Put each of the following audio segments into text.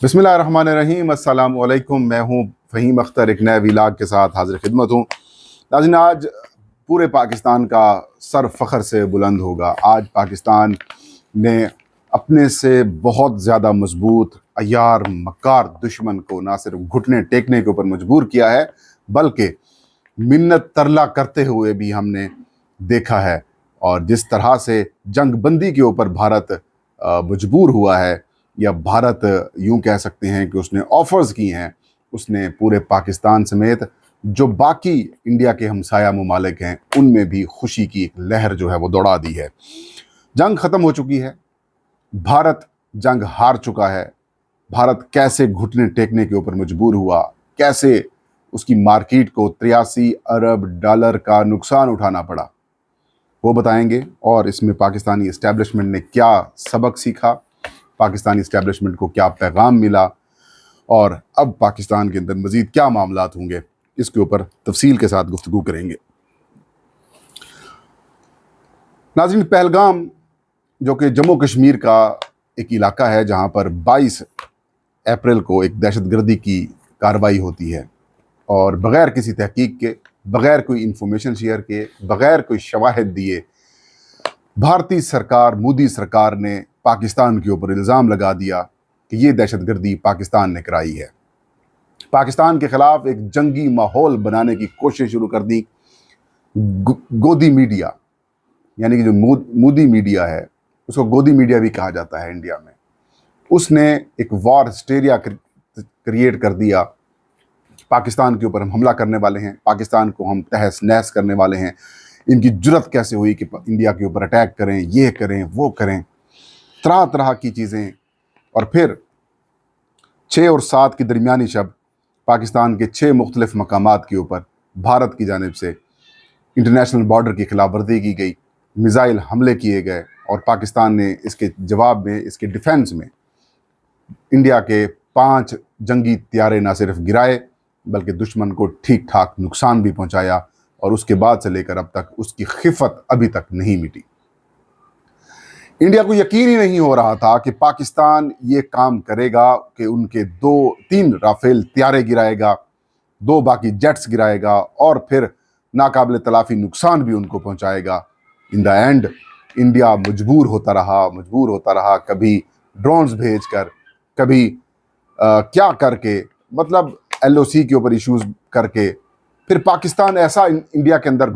बिस्मिल्लाहिर्रहमानिर्रहीम। अस्सलाम वालेकुम। मैं हूँ फ़हीम अख्तर, एक नए व्लॉग के साथ हाजिर खिदमत हूँ। नाज़रीन, आज पूरे पाकिस्तान का सर फ़ख्र से बुलंद होगा। आज पाकिस्तान ने अपने से बहुत ज़्यादा मजबूत अय्यार मक्कार दुश्मन को ना सिर्फ घुटने टेकने के ऊपर मजबूर किया है, बल्कि मिन्नत तरला करते हुए भी हमने देखा है। और जिस तरह से जंग बंदी के ऊपर भारत मजबूर हुआ है, या भारत यूं कह सकते हैं कि उसने ऑफर्स की हैं, उसने पूरे पाकिस्तान समेत जो बाकी इंडिया के हमसाया ममालिक हैं उनमें भी खुशी की एक लहर जो है वो दौड़ा दी है। जंग ख़त्म हो चुकी है, भारत जंग हार चुका है। भारत कैसे घुटने टेकने के ऊपर मजबूर हुआ, कैसे उसकी मार्केट को 83 अरब डॉलर का नुकसान उठाना पड़ा, वो बताएंगे। और इसमें पाकिस्तानी इस्टेब्लिशमेंट ने क्या सबक सीखा, पाकिस्तानी इस्टेब्लिशमेंट को क्या पैगाम मिला, और अब पाकिस्तान के अंदर मज़ीद क्या मामलात होंगे, इसके ऊपर तफसील के साथ गुफ्तगू करेंगे। नाज़रीन, पहलगाम जो कि जम्मू कश्मीर का एक इलाका है जहाँ पर 22 अप्रैल को एक दहशतगर्दी की कार्रवाई होती है, और बग़ैर किसी तहकीक के, बग़ैर कोई इंफॉर्मेशन शेयर के, बग़ैर कोई शवाहिद दिए, भारतीय सरकार, मोदी सरकार ने पाकिस्तान के ऊपर इल्ज़ाम लगा दिया कि ये दहशतगर्दी पाकिस्तान ने कराई है। पाकिस्तान के ख़िलाफ़ एक जंगी माहौल बनाने की कोशिश शुरू कर दी। गोदी मीडिया, यानी कि जो मोदी मीडिया है, उसको गोदी मीडिया भी कहा जाता है इंडिया में, उसने एक वॉर हिस्टेरिया क्रिएट कर दिया। पाकिस्तान के ऊपर हम हमला करने वाले हैं, पाकिस्तान को हम तहस नहस करने वाले हैं। इनकी जुर्रत कैसे हुई कि इंडिया के ऊपर अटैक करें, ये करें, वो करें, तरह तरह की चीज़ें। और फिर 6 और 7 की दरमियानी शब पाकिस्तान के 6 मुख्तलिफ मकामात के ऊपर भारत की जानिब से इंटरनेशनल बॉर्डर की खिलाफ वर्जी की गई, मिज़ाइल हमले किए गए, और पाकिस्तान ने इसके जवाब में, इसके डिफेंस में इंडिया के 5 जंगी त्यारे ना सिर्फ गिराए बल्कि दुश्मन को ठीक ठाक नुकसान भी पहुंचाया। और उसके बाद से लेकर अब तक उसकी खिफत अभी तक नहीं मिटी। इंडिया को यकीन ही नहीं हो रहा था कि पाकिस्तान ये काम करेगा कि उनके 2-3 राफेल त्यारे गिराएगा, 2 बाकी जेट्स गिराएगा, और फिर नाकाबिल तलाफी नुकसान भी उनको पहुंचाएगा। इन द एंड इंडिया मजबूर होता रहा, कभी ड्रोन्स भेजकर, कभी क्या करके, मतलब LOC के ऊपर इश्यूज करके। फिर पाकिस्तान ऐसा इंडिया के अंदर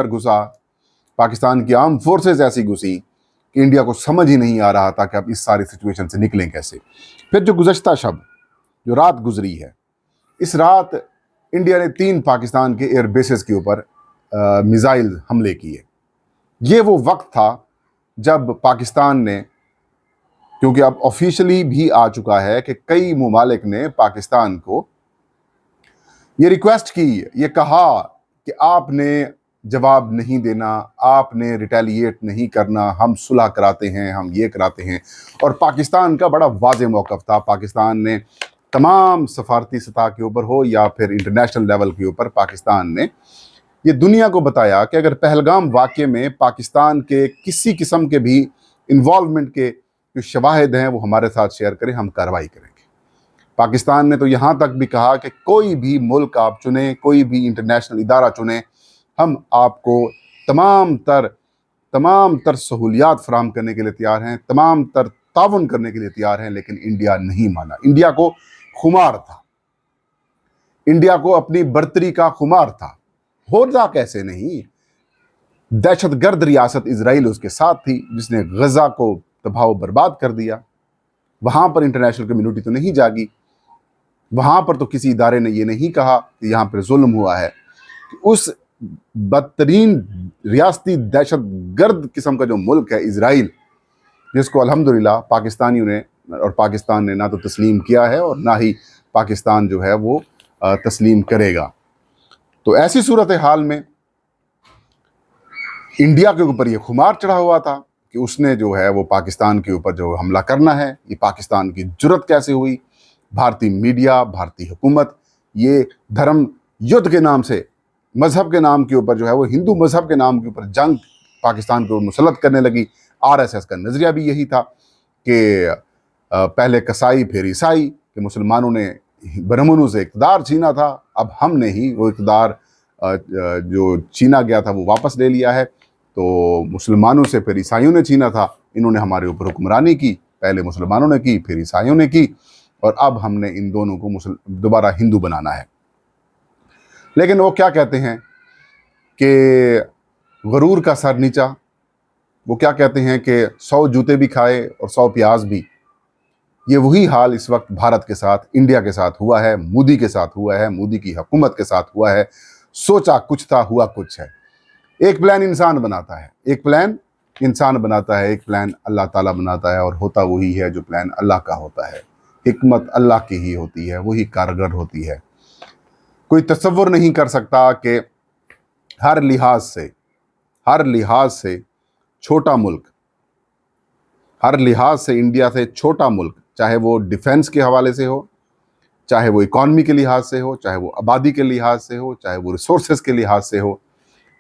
घुसा, पाकिस्तान की आर्म फोर्सेस ऐसी घुसी कि इंडिया को समझ ही नहीं आ रहा था कि अब इस सारी सिचुएशन से निकलें कैसे। फिर जो गुज़श्ता शब, जो रात गुजरी है, इस रात इंडिया ने 3 पाकिस्तान के एयर बेसेस के ऊपर मिसाइल हमले किए। ये वो वक्त था जब पाकिस्तान ने, क्योंकि अब ऑफिशियली भी आ चुका है कि कई ममालिक ने पाकिस्तान को ये रिक्वेस्ट की, ये कहा कि आपने जवाब नहीं देना, आपने रिटेलिएट नहीं करना, हम सुलह कराते हैं, हम ये कराते हैं। और पाकिस्तान का बड़ा वाज़ेह मौक़िफ़ था। पाकिस्तान ने तमाम सफारती सतह के ऊपर हो या फिर इंटरनेशनल लेवल के ऊपर, पाकिस्तान ने ये दुनिया को बताया कि अगर पहलगाम वाक़े में पाकिस्तान के किसी किस्म के भी इन्वॉल्वमेंट के जो शवाहिद हैं वो हमारे साथ शेयर करें, हम कार्रवाई करेंगे। पाकिस्तान ने तो यहाँ तक भी कहा कि कोई भी मुल्क आप चुनें, कोई भी इंटरनेशनल इदारा चुनें, हम आपको तमाम तर सहूलियात फराहम करने के लिए तैयार हैं, तमाम तर ताउन करने के लिए तैयार हैं। लेकिन इंडिया नहीं माना। इंडिया को खुमार था, इंडिया को अपनी बर्तरी का खुमार था। होता कैसे नहीं, दहशतगर्द रियासत इजराइल उसके साथ थी, जिसने गजा को तबाह बर्बाद कर दिया। वहाँ पर इंटरनेशनल कम्युनिटी तो नहीं जागी, वहाँ पर तो किसी इदारे ने ये नहीं कहा कि यहाँ पर जुल्म हुआ है। उस बदतरीन रियासती दहशतगर्द किस्म का जो मुल्क है इजराइल, जिसको अल्हम्दुलिल्लाह पाकिस्तानियों ने और पाकिस्तान ने ना तो तस्लीम किया है और ना ही पाकिस्तान जो है वो तस्लीम करेगा। तो ऐसी सूरत हाल में इंडिया के ऊपर ये खुमार चढ़ा हुआ था कि उसने जो है वो पाकिस्तान के ऊपर जो हमला करना है। ये पाकिस्तान की जुर्रत कैसे हुई? भारतीय मीडिया, भारतीय हुकूमत ये धर्म युद्ध के नाम से, मज़हब के नाम के ऊपर जो है वो हिंदू मज़हब के नाम के ऊपर जंग पाकिस्तान को मुसल्लत करने लगी। RSS का नज़रिया भी यही था कि پہلے کسائی پھر عیسائی کہ مسلمانوں نے برہمنوں سے اقتدار چھینا تھا، اب ہم نے ہی وہ اقتدار جو چھینا گیا تھا وہ واپس لے لیا ہے۔ تو مسلمانوں سے پھر عیسائیوں نے چھینا تھا، انہوں نے ہمارے اوپر حکمرانی کی، پہلے مسلمانوں نے کی پھر عیسائیوں نے کی، اور اب ہم نے ان دونوں کو دوبارہ ہندو بنانا ہے۔ لیکن وہ کیا کہتے ہیں کہ غرور کا سر نیچا، وہ کیا کہتے ہیں کہ 100 جوتے بھی کھائے اور 100 پیاز بھی۔ یہ وہی حال اس وقت بھارت کے ساتھ، انڈیا کے ساتھ ہوا ہے، مودی کے ساتھ ہوا ہے، مودی کی حکومت کے ساتھ ہوا ہے۔ سوچا کچھ تھا، ہوا کچھ ہے۔ ایک پلان انسان بناتا ہے، ایک پلان انسان بناتا ہے، ایک پلان اللہ تعالیٰ بناتا ہے، اور ہوتا وہی ہے جو پلان اللہ کا ہوتا ہے۔ حکمت اللہ کی ہی ہوتی ہے، وہی کارگر ہوتی ہے۔ کوئی تصور نہیں کر سکتا کہ ہر لحاظ سے چھوٹا ملک، ہر لحاظ سے انڈیا سے چھوٹا ملک، چاہے وہ ڈیفنس کے حوالے سے ہو، چاہے وہ اکانومی کے لحاظ سے ہو، چاہے وہ آبادی کے لحاظ سے ہو، چاہے وہ ریسورسز کے لحاظ سے ہو،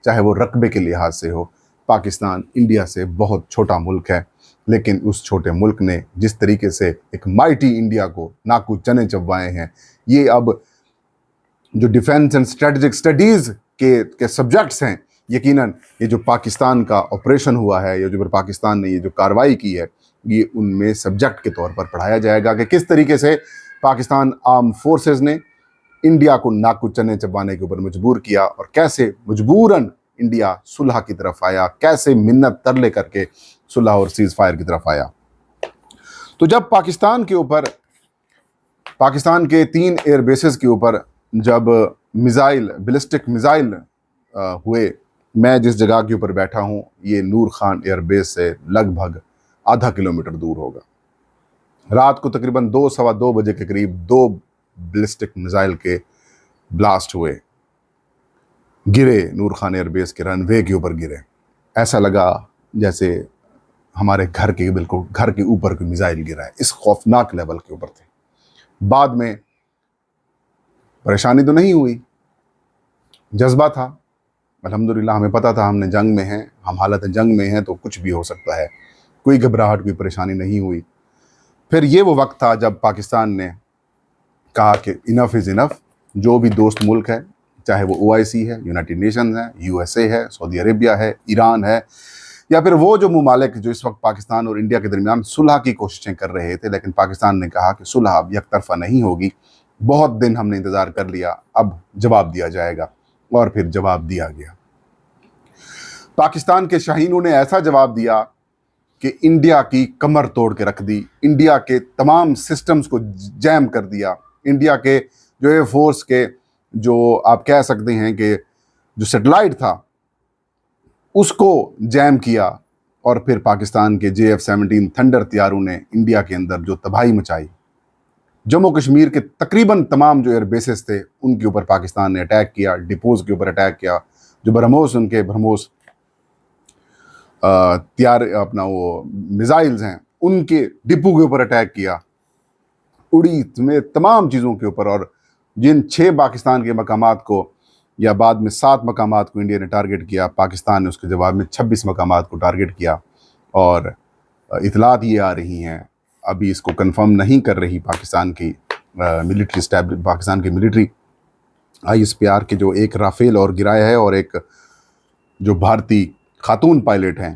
چاہے وہ رقبے کے لحاظ سے ہو، پاکستان انڈیا سے بہت چھوٹا ملک ہے۔ لیکن اس چھوٹے ملک نے جس طریقے سے ایک مائٹی انڈیا کو ناکو چنے چبوائے ہیں، یہ اب جو ڈیفنس اینڈ اسٹریٹجک اسٹڈیز کے سبجیکٹس ہیں، یقیناً یہ جو پاکستان کا آپریشن ہوا ہے، یا جو پھر پاکستان نے یہ جو کارروائی کی ہے، یہ ان میں سبجیکٹ کے طور پر پڑھایا جائے گا کہ کس طریقے سے پاکستان آرم فورسز نے انڈیا کو ناکو چنے چبانے کے اوپر مجبور کیا، اور کیسے مجبوراً انڈیا صلح کی طرف آیا، کیسے منت ترلے کر کے صلح اور سیز فائر کی طرف آیا۔ تو جب پاکستان کے اوپر، پاکستان کے 3 ایئر بیسز کے اوپر جب میزائل، بیلسٹک میزائل ہوئے، میں جس جگہ کے اوپر بیٹھا ہوں یہ نور خان ایئر بیس سے لگ بھگ ½ کلومیٹر دور ہوگا۔ رات کو تقریباً 2 سوا 2 بجے کے قریب 2 بیلسٹک میزائل کے بلاسٹ ہوئے، گرے نور خان ایئر بیس کے رن وے کے اوپر گرے۔ ایسا لگا جیسے ہمارے گھر کے بالکل گھر کے اوپر کوئی میزائل گرا ہے، اس خوفناک لیول کے اوپر تھے۔ بعد میں پریشانی تو نہیں ہوئی، جذبہ تھا، الحمدللہ ہمیں پتہ تھا ہم نے جنگ میں ہیں، ہم حالت جنگ میں ہیں تو کچھ بھی ہو سکتا ہے، کوئی گھبراہٹ، کوئی پریشانی نہیں ہوئی۔ پھر یہ وہ وقت تھا جب پاکستان نے کہا کہ انف از انف، جو بھی دوست ملک ہے، چاہے وہ OIC ہے، یونائٹڈ نیشنز ہے، USA ہے، سعودی عربیہ ہے، ایران ہے، یا پھر وہ جو ممالک جو اس وقت پاکستان اور انڈیا کے درمیان صلح کی کوششیں کر رہے تھے، لیکن پاکستان نے کہا کہ صلح اب یک طرفہ نہیں ہوگی، بہت دن ہم نے انتظار کر لیا، اب جواب دیا جائے گا، اور پھر جواب دیا گیا۔ پاکستان کے شاہینوں نے ایسا جواب دیا کہ انڈیا کی کمر توڑ کے رکھ دی، انڈیا کے تمام سسٹمز کو جیم کر دیا، انڈیا کے جو ایئر فورس کے جو آپ کہہ سکتے ہیں کہ جو سیٹلائٹ تھا اس کو جیم کیا، اور پھر پاکستان کے JF-17 تھنڈر طیاروں نے انڈیا کے اندر جو تباہی مچائی، جموں کشمیر کے تقریباً تمام جو ایئر بیسز تھے ان کے اوپر پاکستان نے اٹیک کیا، ڈپوز کے اوپر اٹیک کیا، جو برہموس ان کے برہموس اپنا وہ میزائلز ہیں ان کے ڈپو کے اوپر اٹیک کیا، اڑی میں تمام چیزوں کے اوپر، اور جن 6 پاکستان کے مقامات کو یا بعد میں 7 مقامات کو انڈیا نے ٹارگٹ کیا، پاکستان نے اس کے جواب میں 26 مقامات کو ٹارگٹ کیا۔ اور اطلاعات یہ آ رہی ہیں، ابھی اس کو کنفرم نہیں کر رہی پاکستان کی پاکستان کی ملٹری ISPR کے جو ایک رافیل اور گرایا ہے، اور ایک جو بھارتی خاتون پائلٹ ہیں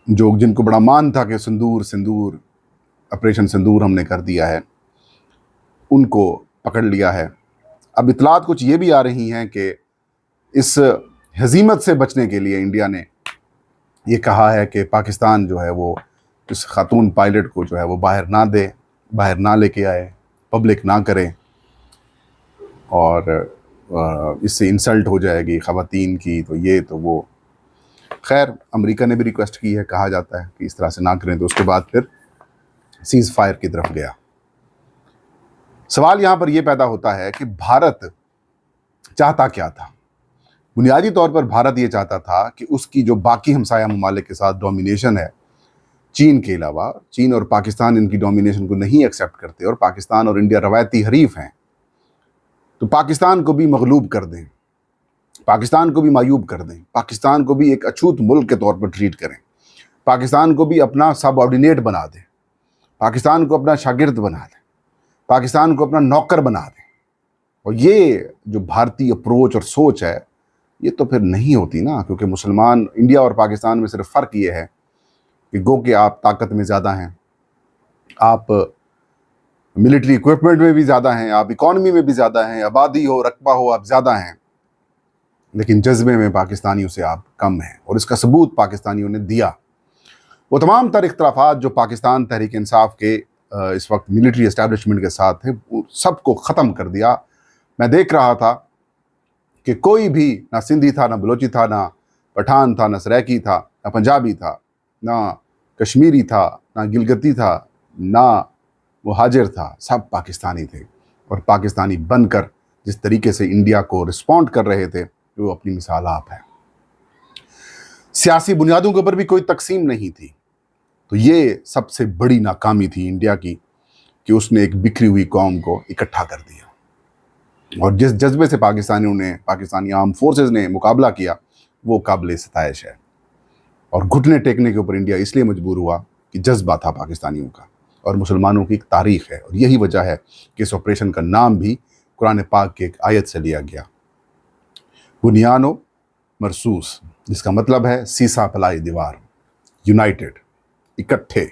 جو جن کو بڑا مان تھا کہ سندور آپریشن سندور ہم نے کر دیا ہے، ان کو پکڑ لیا ہے۔ اب اطلاعات کچھ یہ بھی آ رہی ہیں کہ اس ہزیمت سے بچنے کے لیے انڈیا نے یہ کہا ہے کہ پاکستان جو ہے وہ اس خاتون پائلٹ کو جو ہے وہ باہر نہ دے، باہر نہ لے کے آئے، پبلک نہ کرے، اور اس سے انسلٹ ہو جائے گی خواتین کی، تو یہ تو وہ۔ خیر امریکہ نے بھی ریکویسٹ کی ہے، کہا جاتا ہے کہ اس طرح سے نہ کریں، تو اس کے بعد پھر سیز فائر کی طرف گیا۔ سوال یہاں پر یہ پیدا ہوتا ہے کہ بھارت چاہتا کیا تھا؟ بنیادی طور پر بھارت یہ چاہتا تھا کہ اس کی جو باقی ہمسایہ ممالک کے ساتھ ڈومینیشن ہے، چین کے علاوہ، چین اور پاکستان ان کی ڈومینیشن کو نہیں ایکسیپٹ کرتے، اور پاکستان اور انڈیا روایتی حریف ہیں، تو پاکستان کو بھی مغلوب کر دیں، پاکستان کو بھی معیوب کر دیں، پاکستان کو بھی ایک اچھوت ملک کے طور پر ٹریٹ کریں، پاکستان کو بھی اپنا سب آرڈینیٹ بنا دیں، पाकिस्तान को अपना शागिर्द बना दें, पाकिस्तान को अपना नौकर बना दें। और ये जो भारतीय अप्रोच और सोच है ये तो फिर नहीं होती ना, क्योंकि मुसलमान इंडिया और पाकिस्तान में सिर्फ फ़र्क ये है कि गो कि आप ताकत में ज़्यादा हैं, आप मिलिट्री इक्विपमेंट में भी ज़्यादा हैं, आप इकॉनमी में भी ज़्यादा हैं, आबादी हो रकबा हो आप ज़्यादा हैं, लेकिन जज्बे में पाकिस्तानियों से आप कम हैं। और इसका सबूत पाकिस्तानियों ने दिया। वो तमाम तर इख्तलाफात जो पाकिस्तान तहरीक इंसाफ के इस वक्त मिलिट्री एस्टैब्लिशमेंट के साथ थे, सबको ख़त्म कर दिया। मैं देख रहा था कि कोई भी ना सिंधी था, ना बलोची था, ना पठान था, ना सराइकी था, ना पंजाबी था, ना कश्मीरी था, ना गिलगिती था, ना मुहाजिर था, सब पाकिस्तानी थे। और पाकिस्तानी बनकर जिस तरीके से इंडिया को रिस्पॉन्ड कर रहे थे, वो अपनी मिसाल आप है। सियासी बुनियादों के ऊपर भी कोई तकसीम नहीं थी। तो ये सबसे बड़ी नाकामी थी इंडिया की कि उसने एक बिखरी हुई कौम को इकट्ठा कर दिया। और जिस जज्बे से पाकिस्तानी आर्म फोर्सेस ने मुकाबला किया वो काबिल सताइश है। और घुटने टेकने के ऊपर इंडिया इसलिए मजबूर हुआ कि जज्बा था पाकिस्तानियों का, और मुसलमानों की एक तारीख है। और यही वजह है कि इस ऑपरेशन का नाम भी कुरान पाक के एक आयत से लिया गया, बुनियानो मरसूस, जिसका मतलब है सीसा फलाई दीवार। यूनाइटेड, इकट्ठे,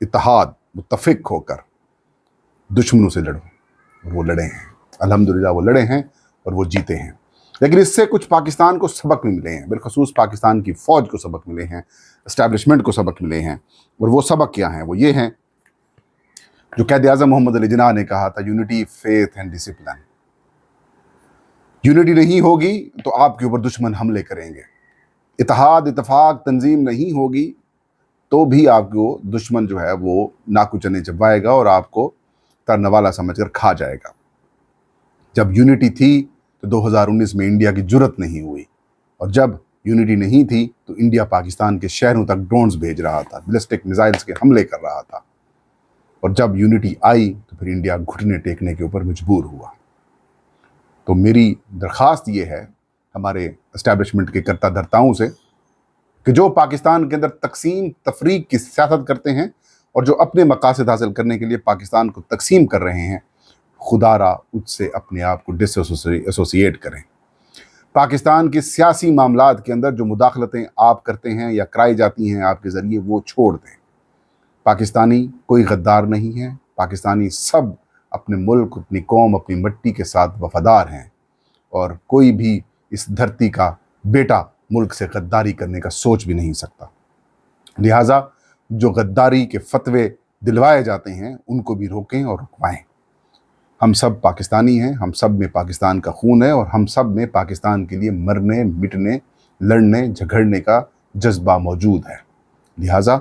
इत्तेहाद, मुत्तफिक होकर दुश्मनों से लड़ो। और वो लड़े हैं, अल्हम्दुलिल्लाह वो लड़े हैं और वो जीते हैं। लेकिन इससे कुछ पाकिस्तान को सबक भी मिले हैं, बिलखसूस पाकिस्तान की फ़ौज को सबक मिले हैं, एस्टैब्लिशमेंट को सबक मिले हैं। और वो सबक क्या हैं? वो ये हैं जो क़ायद आज़म मोहम्मद अली जिन्ना ने कहा था, unity, faith and discipline. Unity नहीं होगी तो आपके ऊपर दुश्मन हमले करेंगे। इत्तेहाद, इत्तफाक, तंजीम नहीं होगी तो भी आपको दुश्मन जो है वो नाकू चने चबाएगा और आपको तरनवाला समझकर खा जाएगा। जब यूनिटी थी तो 2019 में इंडिया की जुर्रत नहीं हुई, और जब यूनिटी नहीं थी तो इंडिया पाकिस्तान के शहरों तक ड्रोन्स भेज रहा था, बैलिस्टिक मिसाइल्स के हमले कर रहा था। और जब यूनिटी आई तो फिर इंडिया घुटने टेकने के ऊपर मजबूर हुआ। तो मेरी दरख्वास्त ये है हमारे एस्टैब्लिशमेंट के कर्ता धर्ताओं से कि जो पाकिस्तान के अंदर तकसीम तफरीक की सियासत करते हैं और जो अपने मकासद हासिल करने के लिए पाकिस्तान को तकसीम कर रहे हैं, खुदारा उससे अपने आप को डिसएसोसिएट करें। पाकिस्तान के सियासी मामलात के अंदर जो मुदाखलतें आप करते हैं या कराई जाती हैं आपके ज़रिए, वो छोड़ दें। पाकिस्तानी कोई गद्दार नहीं है। पाकिस्तानी सब अपने मुल्क, अपनी कौम, अपनी मिट्टी के साथ वफादार हैं, और कोई भी इस धरती का बेटा मुल्क से गद्दारी करने का सोच भी नहीं सकता। लिहाजा जो गद्दारी के फतवे दिलवाए जाते हैं उनको भी रोकें और रुकवाएं। हम सब पाकिस्तानी हैं, हम सब में पाकिस्तान का खून है, और हम सब में पाकिस्तान के लिए मरने, मिटने, लड़ने, झगड़ने का जज्बा मौजूद है। लिहाजा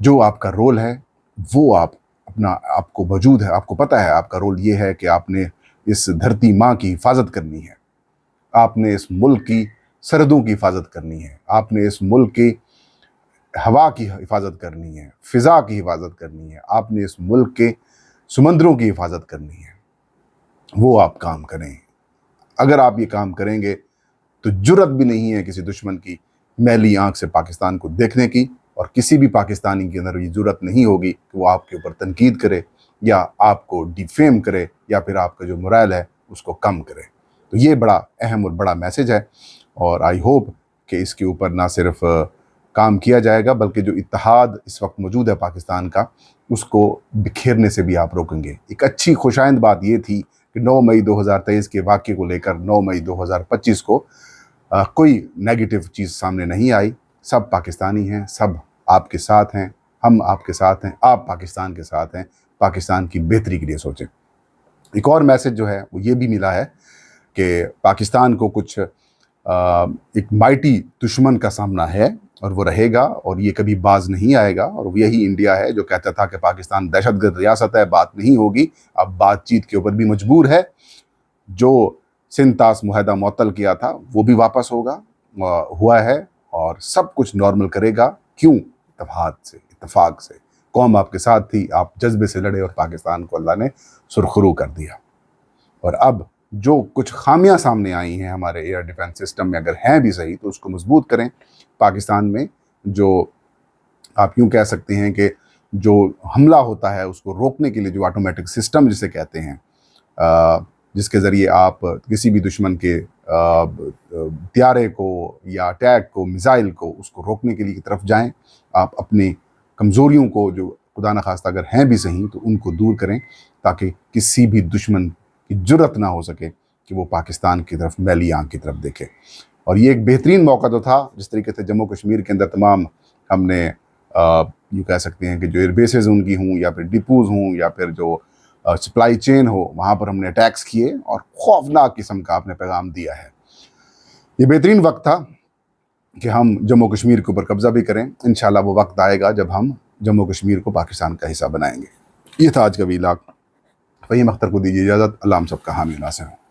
जो आपका रोल है वो आपको मौजूद है। आपको पता है आपका रोल ये है कि आपने इस धरती माँ की हिफाजत करनी है, आपने इस मुल्क की सरहदों की हिफाजत करनी है, आपने इस मुल्क की हवा की हिफाजत करनी है, फ़िज़ा की हिफाजत करनी है, आपने इस मुल्क के समंदरों की हिफाजत करनी है। वो आप काम करें। अगर आप ये काम करेंगे तो जुर्रत भी नहीं है किसी दुश्मन की मैली आंख से पाकिस्तान को देखने की, और किसी भी पाकिस्तानी के अंदर ये जुर्रत नहीं होगी कि वो आपके ऊपर तनकीद करे या आपको डिफेम करे या फिर आपका जो मोरल है उसको कम करे। तो ये बड़ा अहम और बड़ा मैसेज है, और आई होप कि इसके ऊपर ना सिर्फ काम किया जाएगा बल्कि जो इत्तेहाद इस वक्त मौजूद है पाकिस्तान का, उसको बिखेरने से भी आप रोकेंगे। एक अच्छी खुशाइंद बात ये थी कि 9 मई 2023 के वाक़े को लेकर 9 मई 2025 को कोई नेगेटिव चीज़ सामने नहीं आई। सब पाकिस्तानी हैं, सब आपके साथ हैं, हम आपके साथ हैं, आप पाकिस्तान के साथ हैं। पाकिस्तान की बेहतरी के लिए सोचें। एक और मैसेज जो है वो ये भी मिला है कि पाकिस्तान को कुछ एक माइटी दुश्मन का सामना है और वो रहेगा, और ये कभी बाज नहीं आएगा। और वो यही इंडिया है जो कहता था कि पाकिस्तान दहशतगर्द रियासत है, बात नहीं होगी। अब बातचीत के ऊपर भी मजबूर है। जो सिंध तास मुआहदा मुअत्तल किया था वो भी वापस हुआ है, और सब कुछ नॉर्मल करेगा। क्यों? इत्तेफाक से। कौम आपके साथ थी, आप जज्बे से लड़े और पाकिस्तान को अल्लाह ने सुरखरू कर दिया। और अब जो कुछ खामियां सामने आई हैं हमारे एयर डिफेंस सिस्टम में, अगर हैं भी सही, तो उसको मजबूत करें। पाकिस्तान में जो आप यूँ कह सकते हैं कि جو حملہ ہوتا ہے اس کو روکنے کے لیے جو آٹومیٹک سسٹم جسے کہتے ہیں، جس کے ذریعے آپ کسی بھی دشمن کے طیارے کو یا اٹیک کو، میزائل کو، اس کو روکنے کے لیے کی طرف جائیں. آپ اپنی کمزوریوں کو، جو خدا نخواستہ اگر ہیں بھی صحیح، تو ان کو دور کریں تاکہ کسی بھی دشمن کی جرت نہ ہو سکے کہ وہ پاکستان کی طرف میلی آنکھ کی طرف دیکھے. اور یہ ایک بہترین موقع تو تھا جس طریقے سے جموں کشمیر کے اندر تمام ہم نے یوں کہہ سکتے ہیں کہ جو ایئر بیسز ان کی ہوں یا پھر ڈپوز ہوں یا پھر جو سپلائی چین ہو، وہاں پر ہم نے اٹیکس کیے اور خوفناک قسم کا آپ نے پیغام دیا ہے. یہ بہترین وقت تھا کہ ہم جموں کشمیر کے اوپر قبضہ بھی کریں. انشاءاللہ وہ وقت آئے گا جب ہم جموں کشمیر کو پاکستان کا حصہ بنائیں گے. یہ تھا آج کا ویلاگ. فہیم اختر کو دیجیے اجازت. اللہ ہم سب کا حامی و ناصر ہو.